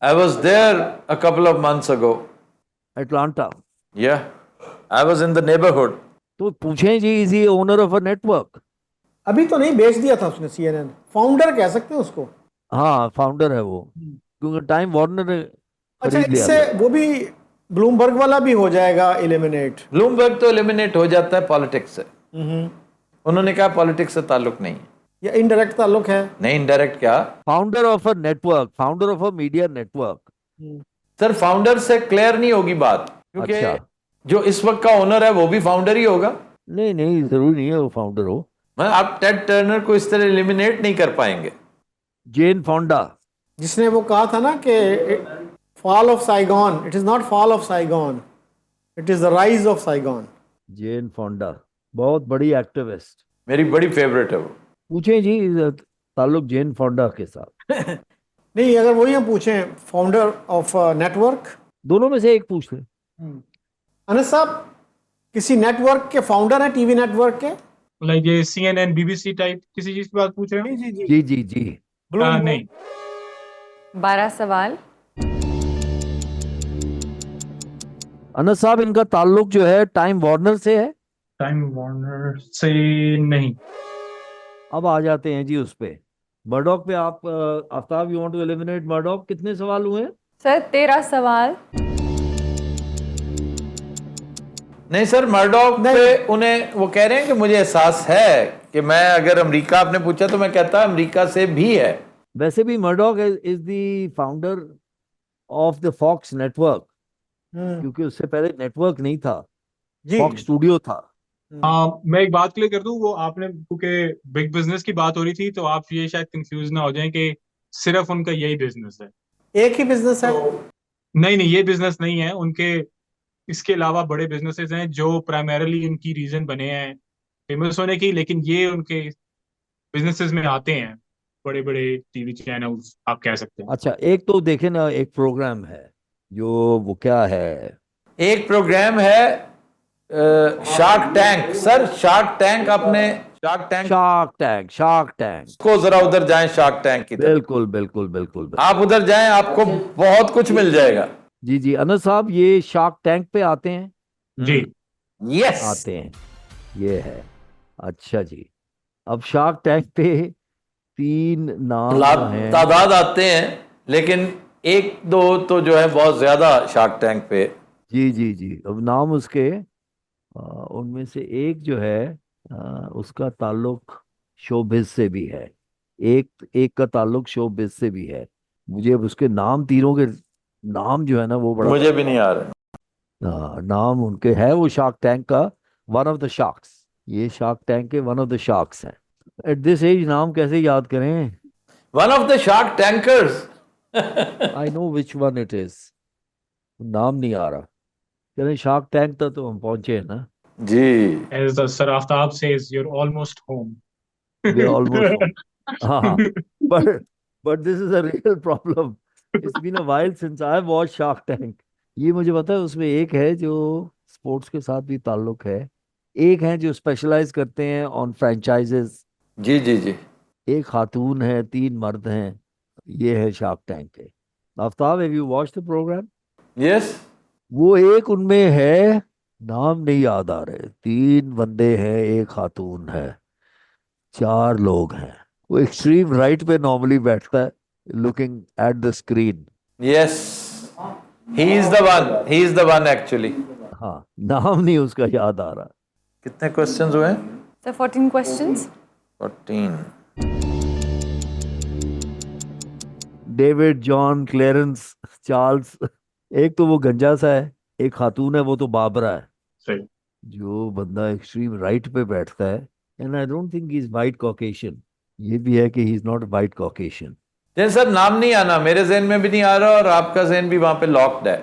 I was there a couple of months ago.
Atlanta.
Yeah, I was in the neighborhood.
तो पूछें जी, is he owner of a network?
अभी तो नहीं, बेच दिया था उसने CNN। फाउंडर कह सकते हैं उसको।
हाँ, फाउंडर है वो, क्योंकि टाइम वार्नर ने
अच्छा,
खरीद लिया
इससे
था।
वो भी ब्लूमबर्ग वाला भी हो जाएगा एलिमिनेट।
ब्लूमबर्ग तो एलिमिनेट हो जाता है पॉलिटिक्स से। उन्होंने कहा पॉलिटिक्स से ताल्लुक नहीं है।
या इनडायरेक्ट ताल्लुक है।
नहीं, इनडायरेक्ट क्या?
Founder of a network, founder of a media network.
Sir founder से क्लियर नहीं होगी बात, क्योंकि
अच्छा,
जो इस वक्त का ओनर है वो भी फाउंडर ही होगा।
नहीं नहीं, जरूरी नहीं है वो फाउंडर हो।
आप टेड टर्नर को इस तरह एलिमिनेट नहीं कर पाएंगे।
जेन फोंडा।
जिसने वो कहा था ना कि fall of Saigon, it is not fall of Saigon, it is the rise of Saigon.
Jane Fonda बहुत बड़ी एक्टिविस्ट।
मेरी बड़ी फेवरेट है वो।
पूछें जी ताल्लुक जेन फोंडा के साथ।
नहीं, अगर वही हम पूछें फाउंडर ऑफ नेटवर्क।
दोनों में से एक पूछ लें।
अनस साहब किसी नेटवर्क के फाउंडर हैं, टीवी नेटवर्क के?
लाइक ये CNN BBC टाइप किसी चीज की बात पूछ रहे हो?
जी जी जी।
नहीं।
12 सवाल।
अनस साहब, इनका ताल्लुक जो है टाइम वार्नर से है?
टाइम वार्नर से नहीं।
अब आ जाते हैं जी उस पे, मर्डॉक पे। आप Aftab, you want to eliminate Murdoch? कितने सवाल हुए?
सर 13 सवाल।
नहीं सर, मर्डॉक पे उन्हें वो कह रहे हैं कि मुझे एहसास है कि मैं, अगर अमेरिका आपने पूछा तो मैं कहता अमेरिका से भी है।
वैसे भी Murdoch is the founder of the Fox network, क्योंकि उससे पहले नेटवर्क नहीं था, फॉक्स स्टूडियो था।
मैं एक बात क्लियर कर दूं, वो आपने क्योंकि बिग बिजनेस की बात हो रही थी तो आप ये शायद कंफ्यूज ना हो जाएं कि सिर्फ उनका यही बिजनेस है।
एक ही बिजनेस है?
नहीं नहीं, ये बिजनेस नहीं है उनके, इसके अलावा बड़े बिजनेसेस हैं जो प्राइमरीली इनकी रीजन बने हैं फेमस होने की, लेकिन ये उनके बिजनेसेस में आते हैं, बड़े बड़े टीवी चैनल्स आप कह सकते हैं।
अच्छा, एक तो देखे ना, एक प्रोग्राम है जो, वो क्या है,
एक प्रोग्राम है Shark tank. Sir shark tank, आपने
शार्क टैंक
को जरा उधर जाएं, शार्क टैंक की तरफ।
बिल्कुल बिल्कुल बिल्कुल बिल्कुल।
आप उधर जाएं, आपको बहुत कुछ मिल जाएगा।
जी जी, अनस साहब ये शार्क टैंक पे आते हैं?
जी
यस,
आते हैं, ये है। अच्छा जी, अब शार्क टैंक पे 3 नाम हैं।
तादाद आते हैं, लेकिन एक दो तो जो है बहुत ज्यादा शार्क टैंक पे।
जी जी जी, अब नाम उसके उनमें से एक जो है उसका ताल्लुक शोबिज से भी है, एक का ताल्लुक शोबिज से भी है। मुझे अब उसके नाम, तीनों के नाम जो है ना वो बड़ा,
मुझे भी नहीं आ रहा।
नाम उनके है। वो शार्क टैंक का वन ऑफ द शार्क्स, ये शार्क टैंक के वन ऑफ द शार्क्स हैं। एट दिस एज नाम कैसे याद करें?
One of the shark tankers.
I know which one it is, नाम नहीं आ रहा। चलें, शार्क टैंक तक तो हम पहुंचे हैं ना।
जी
As the Sir Aftab says, you're almost home.
We almost, हाँ, but but this is a real problem. It's been a while since I watched Shark Tank. ये मुझे पता है, उसमें एक है जो स्पोर्ट्स के साथ भी ताल्लुक है, एक है जो स्पेशलाइज करते हैं ऑन फ्रेंचाइजेस,
जी जी जी।
एक खातून है, 3 मर्द हैं। ये है शार्क टैंक के। Aftab, have you watch the program?
Yes.
वो एक उनमें है, नाम नहीं याद आ रहे, 3 बंदे हैं, एक खातून है, 4 लोग हैं। वो एक्सट्रीम राइट पे नॉर्मली बैठता है, looking at the screen.
Yes, he is the one actually.
हाँ, नाम नहीं उसका याद आ रहा।
कितने क्वेश्चंस हुए?
So 14 questions.
14।
David, John, clearance, Charles. एक तो वो गंजा सा है, एक खातून है, वो तो बाबरा है।
सही।
जो बंदा एक्सट्रीम राइट पे बैठता है, and I don't think he is white Caucasian. ये भी है कि he is not white Caucasian.
Jain sir, नाम नहीं आना, मेरे जहन में भी नहीं आ रहा, और आपका जहन भी वहां पे लॉक्ड है।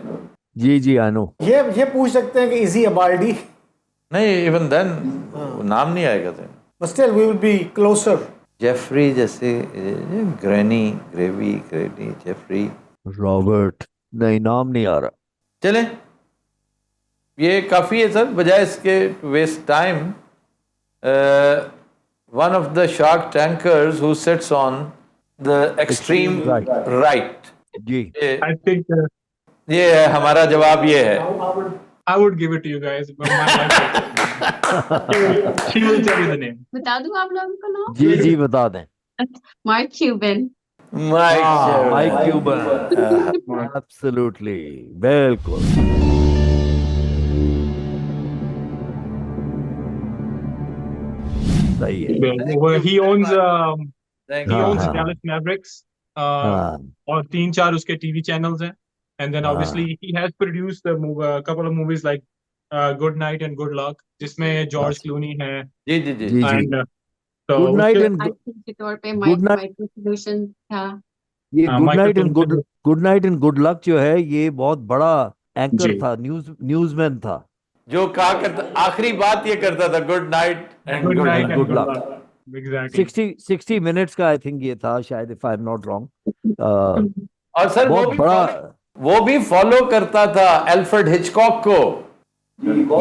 जी जी, आई नो।
ये पूछ सकते हैं कि इज ही अ बाल्डी,
नहीं, इवन देन नाम नहीं आएगा जहन।
But still we will be closer.
Jeffrey जैसे, granny, gravy, granny, Jeffrey,
Robert, नहीं, नाम नहीं आ रहा।
चलें, ये काफ़ी है सर, बजाय इसके waste time. One of the shark tankers who sits on the extreme right.
जी,
I think
ये है हमारा जवाब, ये है।
I would give it to you guys, but my wife she will tell you the name.
बता दूं आप लोगों को नाम?
जी जी, बता दें।
Mark Cuban.
Mike Cuban, absolutely, बिल्कुल। सही है।
Well, he owns
Thank
he
you.
owns
हाँ,
Dallas Mavericks,
हाँ,
और 3-4 उसके टीवी चैनल्स हैं, and then obviously he has produced a couple of movies like Good Night and Good Luck, जिसमें George Clooney है,
जी जी जी।
जी जी।
and तो
गुड नाइट
उसके
एंड
एक्टिंग के तौर पे
गुड नाइट,
माइक्रो सॉल्यूशन था।
ये good night and
micro
good night and good luck जो है, ये बहुत बड़ा एंकर
जी,
था, न्यूज़मैन था।
जो कहा करता, आखिरी बात ये करता था, good night and
Good
good
Night
and
and
good
Good
luck.
Luck, exactly.
60 minutes का आई थिंक ये था शायद, if I am not wrong.
और सर
बहुत बड़ा।
वो भी फॉलो करता था एल्फ्रेड हिचकॉक को।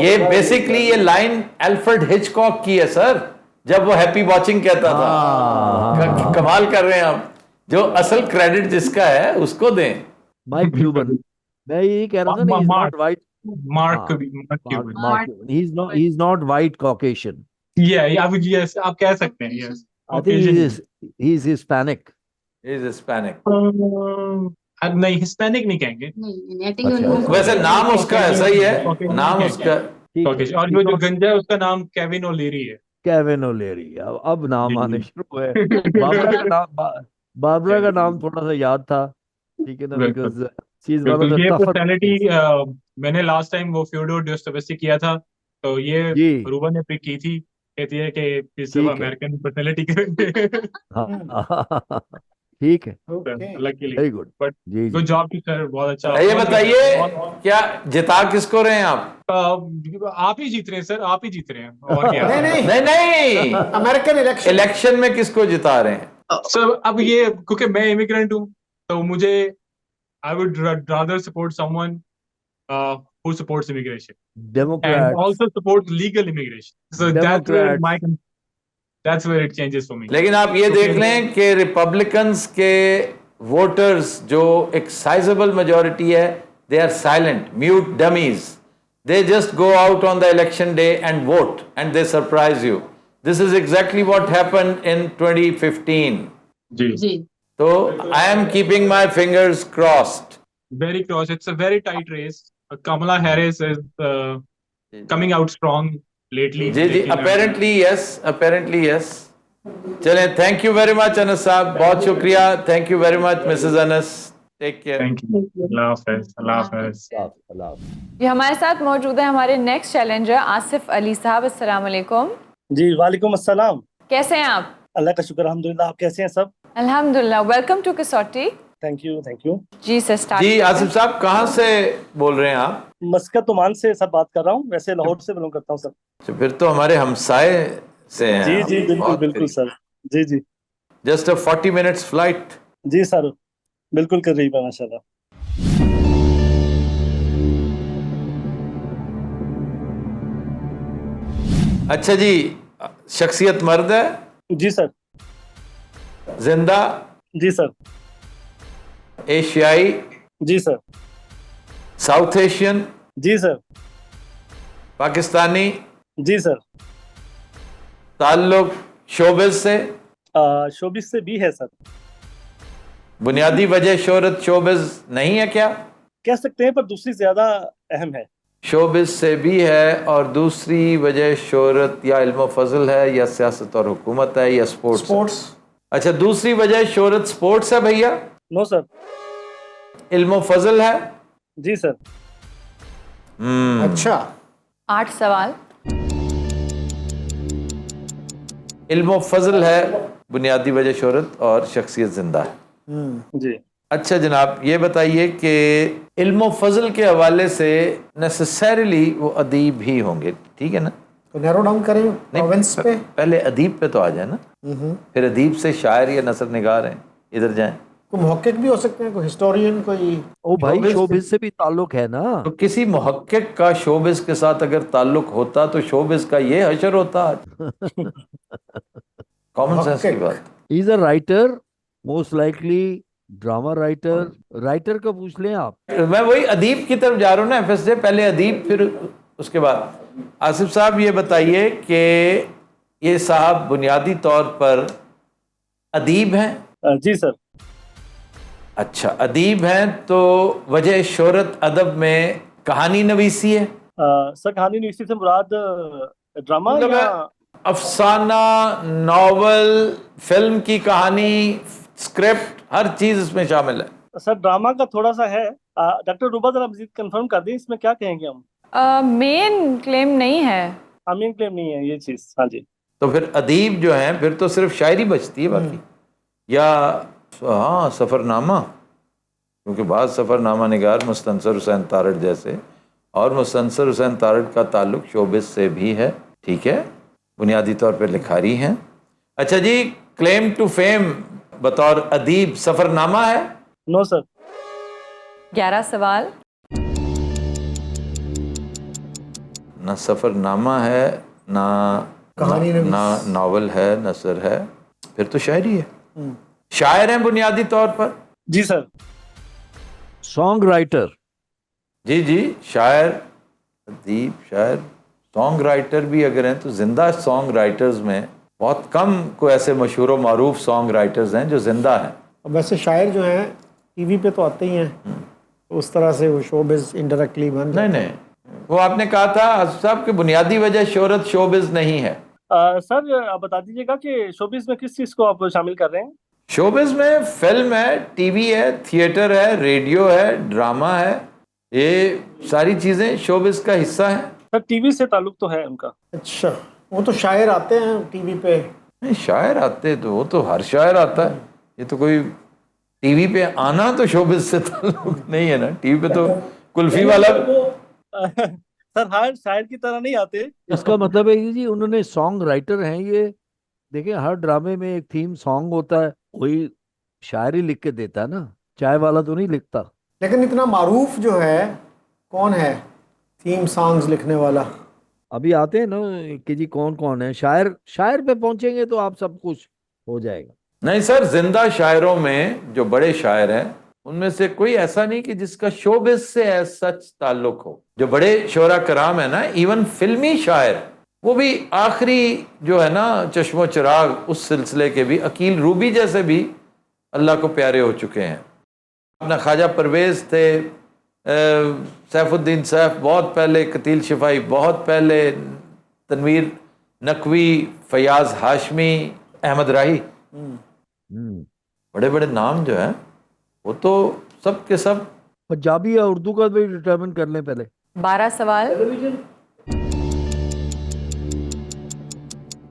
ये बेसिकली ये लाइन एल्फ्रेड हिचकॉक की है सर, जब वो हैप्पी वॉचिंग कहता था। कमाल कर रहे हैं आप, जो असल क्रेडिट जिसका है उसको दें।
माइक क्यूबन, मैं यही कह रहा था ना, he is not white.
Mark
हाँ,
Cuban.
Mark, he is not white Caucasian.
Yes, आप कह सकते हैं, yes.
I think he is Hispanic.
Is Hispanic.
नहीं, हिस्पैनिक नहीं कहेंगे।
नहीं, आई थिंक
अच्छा,
उनको
वैसे नाम उसका ऐसा ही है, नाम उसका।
ठीक है।
Caucasian. और जो गंजा है उसका नाम केविन ओलेरी है।
केविन ओलेरी, अब नाम
जी,
आने
जी।
शुरू हुए। बाबरा का नाम, बाबरा का नाम थोड़ा सा याद था, ठीक है ना,
बिल्कुल
because she is one of
बिल्कुल,
द
ये
टफर।
पर्सनैलिटी मैंने लास्ट टाइम वो फ्यूडो डोस्टोयेव्स्की किया था, तो ये
जी,
रूबा ने पिक की थी, कहती है कि इस
ठीक है।
अमेरिकन पर्सनैलिटी करेंगे।
हाँ, ठीक है,
okay,
luckily,
very good.
But
जी
गुड
जी।
जॉब टू सर, बहुत अच्छा।
ये बताइए, क्या जिता किसको रहे हैं आप?
आप ही जीत रहे हैं सर, आप ही जीत रहे हैं, और क्या।
नहीं नहीं,
नहीं नहीं,
अमेरिकन इलेक्शन।
इलेक्शन में किसको जिता रहे हैं?
सर अब ये, क्योंकि मैं इमिग्रेंट हूँ, तो मुझे I would rather support someone who supports immigration and
Democrats,
also supports legal immigration. So
Democrats.
that's where it changes for me.
लेकिन आप ये देख लें कि रिपब्लिकन्स के वोटर्स जो एक साइजेबल मेजॉरिटी है, they are silent, mute dummies. They just go out on the election day and vote, and they surprise you. This is exactly what happened in 2015.
जी,
जी
So I am keeping my fingers crossed.
very close. It's a very tight race. Kamala Harris is coming out strong lately.
Ji ji, apparently yes. चलें, thank you very much Anas साहब, बहुत शुक्रिया। Thank you very much Mrs. Anas. Take care.
Thank you. Allah Hafiz. Allah Hafiz.
ये हमारे साथ मौजूद है हमारे नेक्स्ट चैलेंजर आसिफ अली साहब। अस्सलाम वालेकुम।
जी वालेकुम अस्सलाम।
कैसे हैं आप?
अल्लाह का शुक्र अल्हम्दुलिल्लाह। आप कैसे हैं सब?
अल्हम्दुलिल्लाह। Welcome to Kasauti.
Thank you thank you.
जी सर, स्टार्ट
जी आसिफ साहब, कहाँ से बोल रहे हैं आप?
मस्कत ओमान से सर बात कर रहा हूँ, वैसे लाहौर से बिलोंग करता हूँ सर।
तो फिर तो हमारे हमसाए से हैं
जी
आप,
जी बिल्कुल
बहुत
बिल्कुल सर। जी जी
जस्ट अ 40 मिनट्स फ्लाइट।
जी सर, बिल्कुल कर रही है माशाल्लाह।
अच्छा जी, शख्सियत मर्द है,
जी सर।
जिंदा,
जी सर।
एशियाई,
जी सर।
साउथ एशियन,
जी सर।
पाकिस्तानी,
जी सर।
ताल्लुक शोबिज से,
शोबिस से भी है सर।
बुनियादी वजह शोहरत शोबिज नहीं है क्या?
कह सकते हैं, पर दूसरी ज्यादा अहम है।
शोबिज से भी है, और दूसरी वजह शोहरत या इल्म फजल है, या सियासत और हुकूमत है, या स्पोर्ट्स है?
स्पोर्ट्स।
अच्छा, दूसरी वजह शोहरत स्पोर्ट्स है भैया?
No sir.
इल्म फजल है?
जी सर।
अच्छा,
8 सवाल।
इल्म फजल है, बुनियादी वजह शोहरत, और शख्सियत जिंदा है।
जी।
अच्छा जनाब, ये बताइए कि इल्म फजल के हवाले से नेसेसरीली वो अदीब ही होंगे, ठीक है ना?
तो नैरो डाउन करें प्रोविंस पे।
पहले अदीब पे तो आ जाए ना, फिर अदीब से शायर या नसर निगार हैं, इधर जाएं।
कोई मुहक्किक भी हो सकते हैं, कोई हिस्टोरियन, कोई
ओ भाई, शोबिज से भी ताल्लुक है ना।
तो किसी मुहक्किक का शोबिज के साथ अगर ताल्लुक होता तो शोबिज का ये हशर होता आज। कॉमन सेंस की बात।
He is a writer, most likely drama writer. Writer का पूछ लें आप।
मैं वही अदीब की तरफ जा रहा हूँ ना, एफएसजे पहले अदीब फिर उसके बाद। आसिफ साहब ये बताइए कि ये साहब बुनियादी तौर पर अदीब हैं?
जी सर।
अच्छा, अदीब हैं तो वजह शोहरत अदब में कहानी नवीसी है?
सर कहानी नवीसी से मुराद ड्रामा
मतलब
या
अफसाना, नॉवल, फिल्म की कहानी, स्क्रिप्ट, हर चीज इसमें शामिल है?
सर ड्रामा का थोड़ा सा है। डॉक्टर रूबा जरा मजीद कंफर्म कर दें, इसमें क्या कहेंगे हम?
मेन क्लेम नहीं है।
मेन क्लेम नहीं है ये चीज। हाँ जी।
तो फिर अदीब जो हैं फिर तो सिर्फ शायरी बचती है बाकी, या हाँ सफ़रनामा, क्योंकि बाद सफ़रनामा निगार मुस्तनसर हुसैन तारड़ जैसे, और मुस्तनसर हुसैन तारड़ का ताल्लुक शोबिस से भी है, ठीक है, बुनियादी तौर पर लिखारी हैं। अच्छा जी, क्लेम टू फेम बतौर अदीब सफ़रनामा है?
No sir.
11 सवाल।
ना सफ़रनामा है, ना
कहानी नवीस।
ना नावल है, नसर है, फिर तो शायरी है। शायर हैं बुनियादी तौर पर?
जी सर।
Songwriter.
जी जी, शायर, अदीब, शायर, सॉन्ग राइटर भी अगर हैं तो जिंदा सॉन्ग राइटर्स में बहुत कम को ऐसे मशहूर व मारूफ सॉन्ग राइटर्स हैं जो जिंदा हैं।
अब वैसे शायर जो हैं टीवी पे तो आते ही हैं, उस तरह से वो शोबिज इनडायरेक्टली बन
नहीं नहीं, वो आपने कहा था आसिफ साहब कि बुनियादी वजह शोहरत शोबिज नहीं है।
सर आप बता दीजिएगा कि शोबिस में किस चीज को आप शामिल कर रहे हैं?
शोबिज में फिल्म है, टीवी है, थिएटर है, रेडियो है, ड्रामा है, ये सारी चीजें शोबिज का हिस्सा हैं।
सर टीवी से ताल्लुक तो है उनका।
अच्छा, वो तो शायर आते हैं टीवी पे।
नहीं, शायर आते तो वो तो हर शायर आता है, ये तो कोई टीवी पे आना तो शोबिज से ताल्लुक नहीं है ना। टीवी पे तो कुल्फी वाला
सर हर शायर की तरह नहीं आते।
इसका मतलब है कि जी उन्होंने सॉन्ग राइटर हैं ये। देखिए, हर ड्रामे में एक थीम सॉन्ग होता है, कोई शायरी लिख के देता है ना, चाय वाला तो नहीं लिखता।
लेकिन इतना मारूफ जो है, कौन है थीम सॉन्ग्स लिखने वाला?
अभी आते हैं ना कि जी कौन कौन है शायर। शायर पे पहुंचेंगे तो आप सब कुछ हो जाएगा।
नहीं सर, जिंदा शायरों में जो बड़े शायर हैं उनमें से कोई ऐसा नहीं कि जिसका शोबिज से सच ताल्लुक हो। जो बड़े शोरा कराम है ना, इवन फिल्मी शायर, वो भी आखिरी जो है ना चश्मो चिराग, उस सिलसिले के भी अकील रूबी जैसे भी अल्लाह को प्यारे हो चुके हैं। अपना ख्वाजा परवेज थे, सैफुद्दीन सैफ बहुत पहले, कतील शिफाई बहुत पहले, तनवीर नकवी, फयाज हाशमी, अहमद राही, बड़े बड़े नाम जो हैं वो तो सब के सब।
पंजाबी या उर्दू का भी डिटरमिन कर लें पहले।
12 सवाल।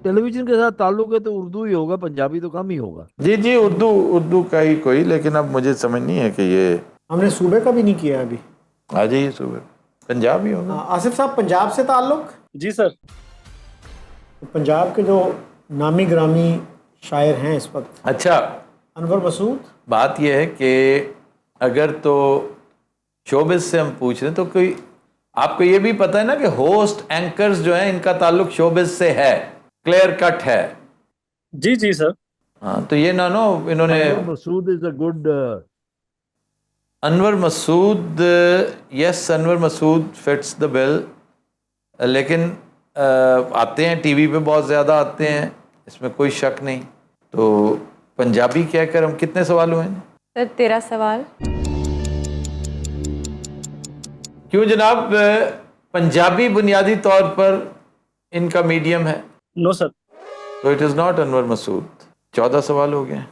टेलीविजन के साथ ताल्लुक है तो उर्दू ही होगा, पंजाबी तो कम ही होगा।
जी जी, उर्दू का ही कोई, लेकिन अब मुझे समझ नहीं है कि ये
हमने सूबे का भी नहीं किया अभी।
आ जाइए सुबह, पंजाब ही होगा।
आसिफ साहब, पंजाब से ताल्लुक?
जी सर।
पंजाब के जो नामी ग्रामी शायर हैं इस वक्त,
अच्छा,
अनवर मसूद।
बात यह है कि अगर तो शोबिस से हम पूछ रहे हैं तो कोई, आपको ये भी पता है ना कि होस्ट एंकर्स जो हैं इनका ताल्लुक शोबिस से है, क्लियर कट है।
जी जी सर।
हाँ, तो ये ना इन्होंने
Masood is a good
Anwar Masood, yes Anwar Masood fits the bill, लेकिन आते हैं टीवी पे, बहुत ज़्यादा आते हैं, इसमें कोई शक नहीं। तो पंजाबी क्या कर, हम कितने सवाल हुए हैं
सर? 13 सवाल।
क्यों जनाब, पंजाबी बुनियादी तौर पर इनका मीडियम है?
No sir.
तो it is not Anwar Masood. 14 सवाल हो गए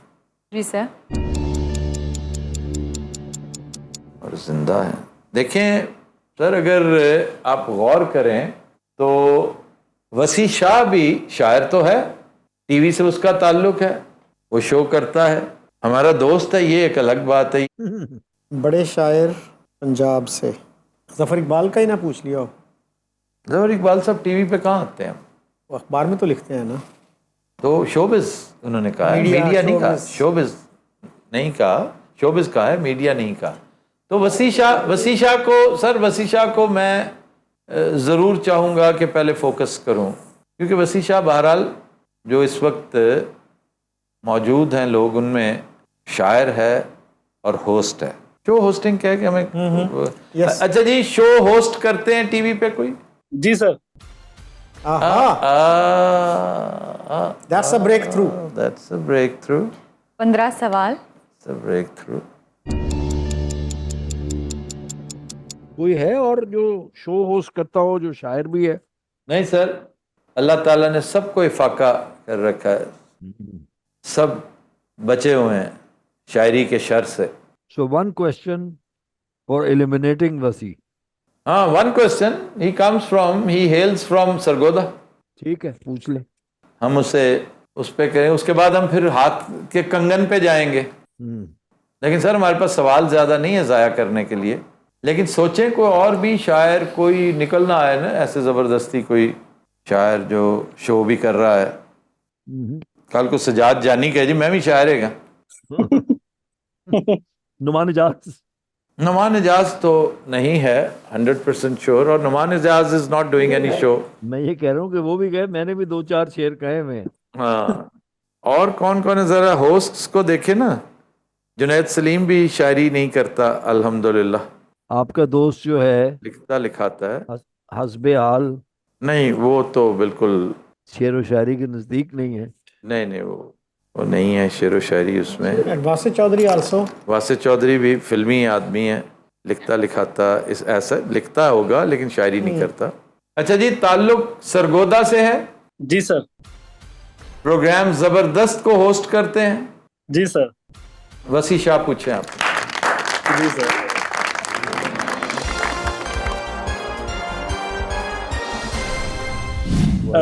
जी सर।
और जिंदा है। देखें सर, अगर आप गौर करें तो वसी शाह भी शायर तो है, टीवी से उसका ताल्लुक है, वो शो करता है, हमारा दोस्त है, ये एक अलग बात है।
बड़े शायर पंजाब से ज़फ़र इकबाल का ही ना पूछ लिया हो?
ज़फ़र इकबाल साहब टीवी पे कहाँ आते हैं?
वो अखबार में तो लिखते हैं ना।
तो शोबिज़ उन्होंने कहा है, मीडिया नहीं कहा, शोबिज़ नहीं कहा, शोबिज़ कहा है, मीडिया नहीं कहा। तो वसी शाह को, सर वसी शाह को मैं ज़रूर चाहूँगा कि पहले फोकस करूँ, क्योंकि वसी शाह बहरहाल जो इस वक्त मौजूद हैं लोग, उनमें शायर है और होस्ट है। शो होस्टिंग क्या है कि हमें
यस।
अच्छा जी, शो होस्ट करते हैं टीवी पे कोई?
जी sir.
That's a breakthrough.
That's a breakthrough.
15 सवाल।
Breakthrough.
कोई है और जो शो होस्ट करता हो, जो शायर भी है?
नहीं सर, अल्लाह ताला ने सबको इफाका कर रखा है, सब बचे हुए हैं शायरी के शर से।
So one question for eliminating वसी।
हाँ, one question, he comes from, he हेल्स from Sargodha.
ठीक है, पूछ ले।
हम उसे उस पे करें, उसके बाद हम फिर हाथ के कंगन पे जाएंगे। लेकिन सर हमारे पास सवाल ज़्यादा नहीं है ज़ाया करने के लिए, लेकिन सोचें कोई और भी शायर कोई निकल ना आए ना ऐसे ज़बरदस्ती, कोई शायर जो शो भी कर रहा है। कल को सजाद जानी कहे जी मैं भी शायर है
नुमान इजाज।
नुमान इजाज तो नहीं है 100% श्योर, और Nauman Ijaz is not doing any show.
मैं ये कह रहा हूँ कि वो भी गए, मैंने भी 2-4 शेर कहे हुए हैं।
हाँ, और कौन कौन है जरा होस्ट्स को देखे ना। जुनैद सलीम भी शायरी नहीं करता अल्हम्दुलिल्लाह।
आपका दोस्त जो है
लिखता लिखाता है,
हस्बे हाल
नहीं वो तो बिल्कुल
शेर व शायरी के नजदीक नहीं है।
नहीं वो नहीं है शेर व शायरी उसमें।
वासित चौधरी आल्सो।
वासित चौधरी भी फिल्मी आदमी है, लिखता लिखाता इस ऐसा लिखता होगा लेकिन शायरी नहीं करता। अच्छा जी, ताल्लुक सरगोदा से है?
जी सर।
प्रोग्राम जबरदस्त को होस्ट करते हैं?
जी सर।
वसी शाह पूछे आप।
जी सर।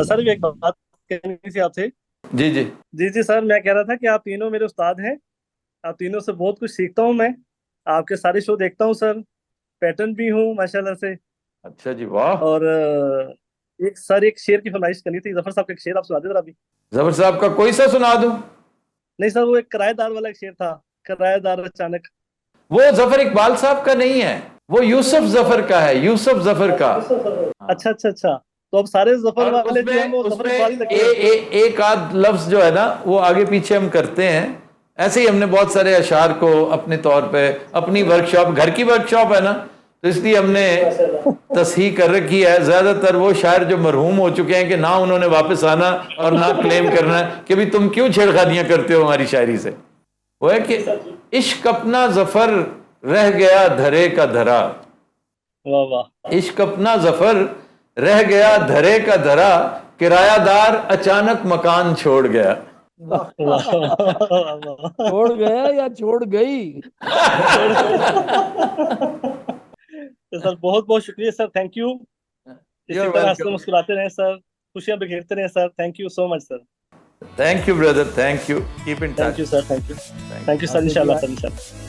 सर भी एक बात कहनी थी आपसे।
जी जी
जी जी सर, मैं कह रहा था कि आप तीनों मेरे उस्ताद हैं, आप तीनों से बहुत कुछ सीखता हूँ मैं, आपके सारे शो देखता हूँ सर, पैटर्न भी हूँ माशाल्लाह से।
अच्छा जी, वाह।
और एक शेर की फरमाइश करनी थी, जफर साहब का एक शेर आप सुना दे जरा अभी।
जफर साहब का कोई सा सुना दूं?
नहीं सर, वो एक किराएदार वाला एक शेर था, किराएदार अचानक।
वो जफर इकबाल साहब का नहीं है, वो यूसुफ जफर का है, यूसुफ जफर का।
अच्छा अच्छा अच्छा, तो अब सारे जफर वाले जो हैं वो जफर इकबाल ही लगे हैं।
एक आध लफ्ज जो है ना वो आगे पीछे हम करते हैं। ऐसे ही हमने बहुत सारे अशार को अपने तौर पे, अपनी वर्कशॉप, घर की वर्कशॉप है ना, तो इसलिए हमने तस्हीह कर रखी है। ज्यादातर वो शायर जो मरहूम हो चुके हैं कि ना उन्होंने वापस आना और ना क्लेम करना कि भी तुम क्यों छेड़खानियां करते हो हमारी शायरी से। वो है कि इश्क अपना जफर रह गया धरे का धरा।
वाह वाह।
इश्क अपना जफर रह गया धरे का धरा, किरायादार अचानक मकान छोड़ गया।
छोड़ गया या छोड़ गई?
तो सर बहुत बहुत शुक्रिया सर, थैंक यू। इसी तरह हंसते मुस्कुराते रहे सर। खुशियां बिखेरते रहे sir. Thank you so much sir.
Thank you brother, thank you, keep in
thank
touch.
You sir, thank you sir, इंशाल्लाह सर, इंशाल्लाह।